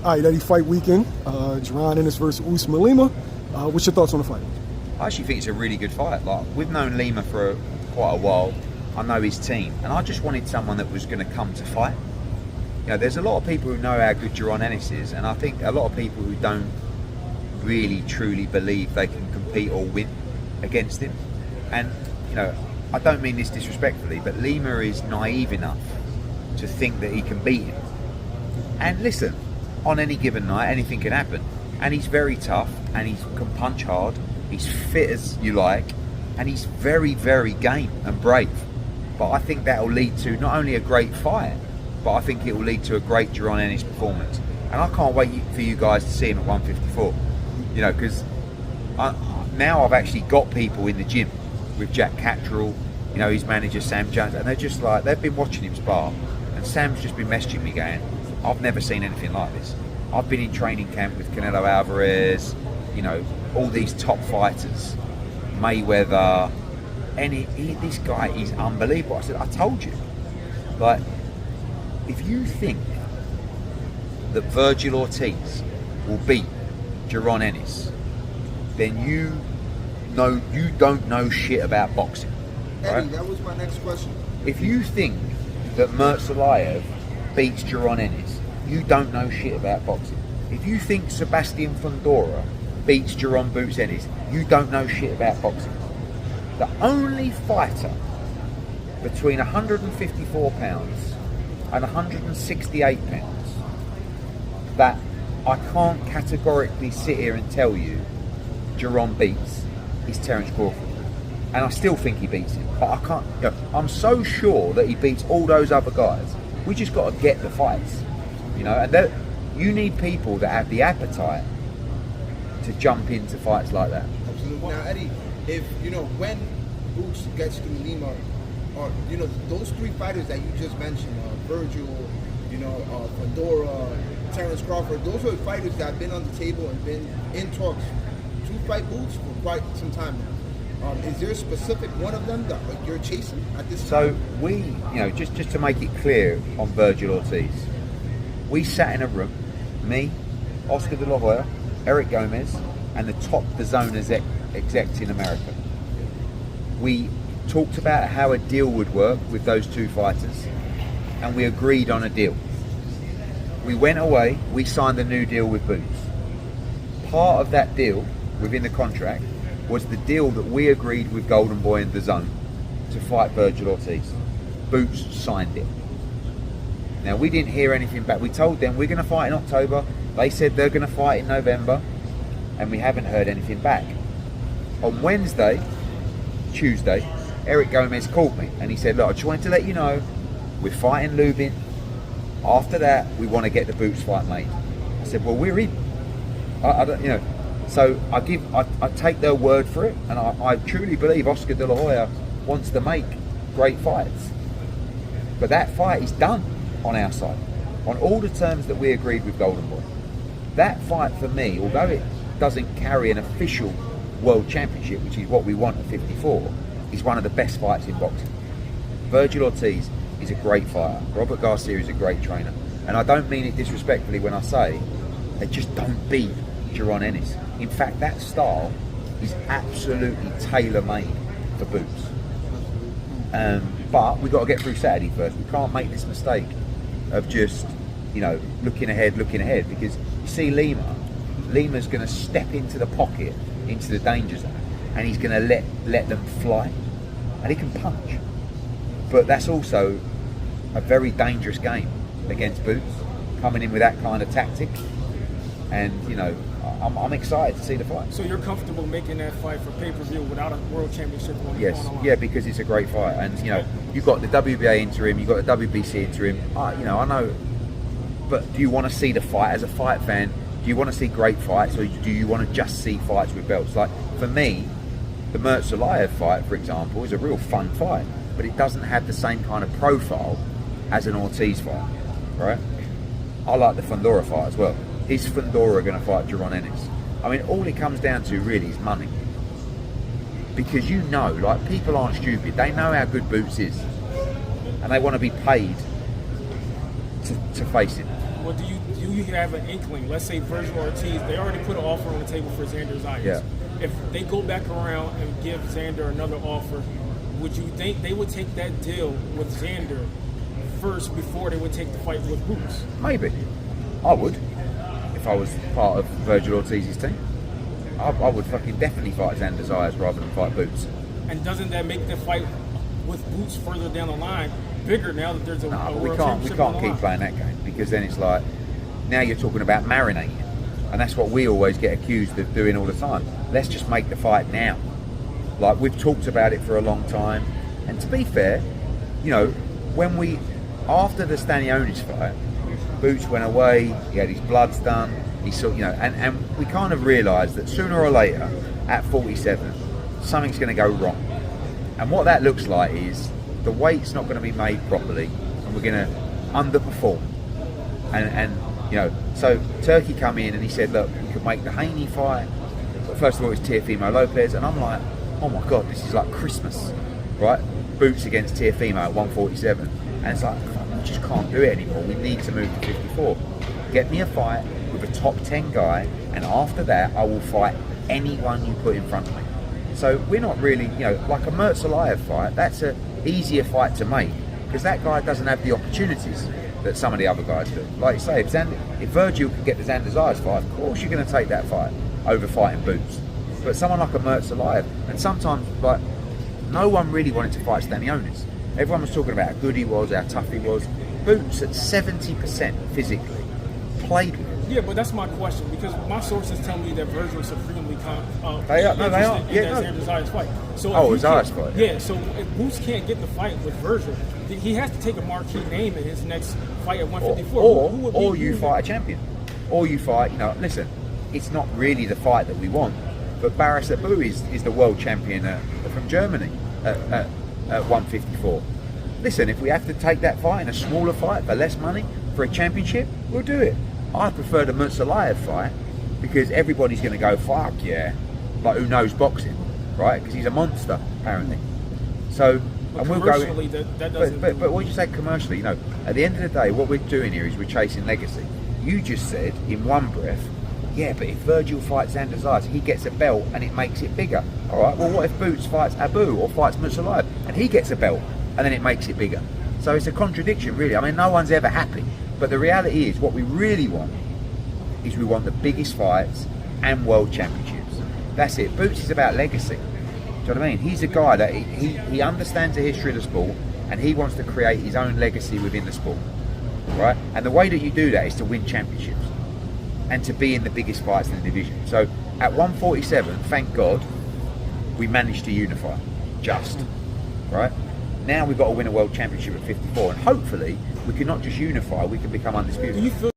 All right, Eddie, fight weekend. Jaron Ennis versus Uisma Lima. What's your thoughts on the fight? I actually think it's a really good fight. Like, we've known Lima for quite a while. I know his team, and I just wanted someone that was going to come to fight. You know, there's a lot of people who know how good Jaron Ennis is, and I think a lot of people who don't really truly believe they can compete or win against him. And you know, I don't mean this disrespectfully, but Lima is naive enough to think that he can beat him. And listen, on any given night, anything can happen. And he's very tough, and he can punch hard. He's fit as you like, and he's very, very game and brave. But I think that will lead to not only a great fight, but I think it will lead to a great Jaron Ennis performance. And I can't wait for you guys to see him at 154. You know, because now I've actually got people in the gym with Jack Catterall, you know, his manager Sam Jones, and they're just like, they've been watching him spar. And Sam's just been messaging me going, I've never seen anything like this. I've been in training camp with Canelo Alvarez, you know, all these top fighters, Mayweather, and this guy is unbelievable. I said, I told you. Like, if you think that Vergil Ortiz will beat Jaron Ennis, then you don't know shit about boxing. Right? Eddie, that was my next question. If you think that Mertzalayev beats Jaron Ennis, you don't know shit about boxing. If you think Sebastian Fundora beats Jaron Boots Ennis, you don't know shit about boxing. The only fighter between 154 pounds and 168 pounds that I can't categorically sit here and tell you Jaron beats is Terence Crawford. And I still think he beats him, but I can't, you know, I'm so sure that he beats all those other guys. We just got to get the fights, you know, and that you need people that have the appetite to jump into fights like that. Absolutely. Now, Eddie, if, you know, when Boots gets through Lima, or, you know, those three fighters that you just mentioned, Virgil, you know, Fundora, Terence Crawford, those are fighters that have been on the table and been in talks to fight Boots for quite some time now. Is there a specific one of them that you're chasing at this time? So we, you know, just to make it clear on Virgil Ortiz, we sat in a room, me, Oscar De La Hoya, Eric Gomez, and the top DAZN execs in America. We talked about how a deal would work with those two fighters, and we agreed on a deal. We went away, we signed a new deal with Boots. Part of that deal, within the contract, was the deal that we agreed with Golden Boy and DAZN to fight Vergil Ortiz. Boots signed it. Now, we didn't hear anything back. We told them we're going to fight in October. They said they're going to fight in November, and we haven't heard anything back. On Tuesday, Eric Gomez called me and he said, look, I just wanted to let you know we're fighting Lubin. After that, we want to get the Boots fight made. I said, well, we're in. I don't, you know. So I take their word for it, and I truly believe Oscar De La Hoya wants to make great fights. But that fight is done on our side, on all the terms that we agreed with Golden Boy. That fight for me, although it doesn't carry an official world championship, which is what we want at 54, is one of the best fights in boxing. Virgil Ortiz is a great fighter. Robert Garcia is a great trainer. And I don't mean it disrespectfully when I say they just don't beat Jaron Ennis. In fact, that style is absolutely tailor-made for Boots. But we've got to get through Saturday first. We can't make this mistake of just, you know, looking ahead, because you see Lima's going to step into the pocket, into the danger zone, and he's going to let them fly. And he can punch. But that's also a very dangerous game against Boots, coming in with that kind of tactic. And, you know, I'm excited to see the fight. So you're comfortable making that fight for pay-per-view without a world championship on the line? Yeah, because it's a great fight. And, you know, you've got the WBA interim, you've got the WBC interim. You know, I know, but do you want to see the fight as a fight fan? Do you want to see great fights, or do you want to just see fights with belts? Like, for me, the Mertzalayev fight, for example, is a real fun fight, but it doesn't have the same kind of profile as an Ortiz fight, right? I like the Fundora fight as well. Is Fundora going to fight Jaron Ennis? I mean, all it comes down to really is money. Because you know, like, people aren't stupid. They know how good Boots is. And they want to be paid to face him. Well, do you have an inkling? Let's say Vergil Ortiz, they already put an offer on the table for Xander Zayas. Yeah. If they go back around and give Xander another offer, would you think they would take that deal with Xander first before they would take the fight with Boots? Maybe. I would. If I was part of Virgil Ortiz's team. I would fucking definitely fight Xander Zayas rather than fight Boots. And doesn't that make the fight with Boots further down the line bigger now that there's a We world can't championship on the keep line? playing that game, because then it's like, now you're talking about marinating, and that's what we always get accused of doing all the time. Let's just make the fight now. Like, we've talked about it for a long time, and to be fair, you know, after the Stanionis fight, Boots went away, he had his bloods done, he saw, you know, and we kind of realised that sooner or later, at 47, something's going to go wrong. And what that looks like is the weight's not going to be made properly, and we're going to underperform. And you know, so Turkey come in and he said, look, we could make the Haney fight. But first of all, it's Teofimo Lopez, and I'm like, oh my God, this is like Christmas, right? Boots against Teofimo at 147, and it's like, we just can't do it anymore. We need to move to 54. Get me a fight with a top 10 guy, and after that, I will fight anyone you put in front of me. So we're not really, you know, like a Mertzalayev fight, that's an easier fight to make, because that guy doesn't have the opportunities that some of the other guys do. Like you say, if Virgil can get the Xander Zayas fight, of course you're going to take that fight over fighting Boots. But someone like a Mertzalayev, and sometimes, like, no one really wanted to fight Stanionis. Everyone was talking about how good he was, how tough he was. Boots at 70% physically played with him. Yeah, but that's my question, because my sources tell me that Virgil is supremely They are. interested Yeah, in that Xander Zayas fight. So Oh, if he Zayas can't- fight. Yeah, so if Boots can't get the fight with Virgil, he has to take a marquee name in his next fight at 154. Who would Or be- you fight a champion. Or you fight, you know, listen, it's not really the fight that we want, but Baris Abu is the world champion from Germany at 154. Listen, if we have to take that fight in a smaller fight for less money for a championship, we'll do it. I prefer the Mertzalayev fight, because everybody's going to go, fuck yeah, like, who knows boxing, right? Because he's a monster, apparently. So, But and we'll go. commercially, that doesn't. But what you say commercially, you know, at the end of the day, what we're doing here is we're chasing legacy. You just said in one breath, yeah, but if Virgil fights Xander Zayas, he gets a belt and it makes it bigger. All right, well, what if Boots fights Abu or fights Mertzalayev and he gets a belt and then it makes it bigger? So it's a contradiction, really. I mean, no one's ever happy. But the reality is, what we really want is we want the biggest fights and world championships. That's it. Boots is about legacy. Do you know what I mean? He's a guy that he understands the history of the sport, and he wants to create his own legacy within the sport, right? And the way that you do that is to win championships and to be in the biggest fights in the division. So at 147, thank God, we managed to unify, just, right? Now we've got to win a world championship at 54, and hopefully we can not just unify, we can become undisputed. Do you feel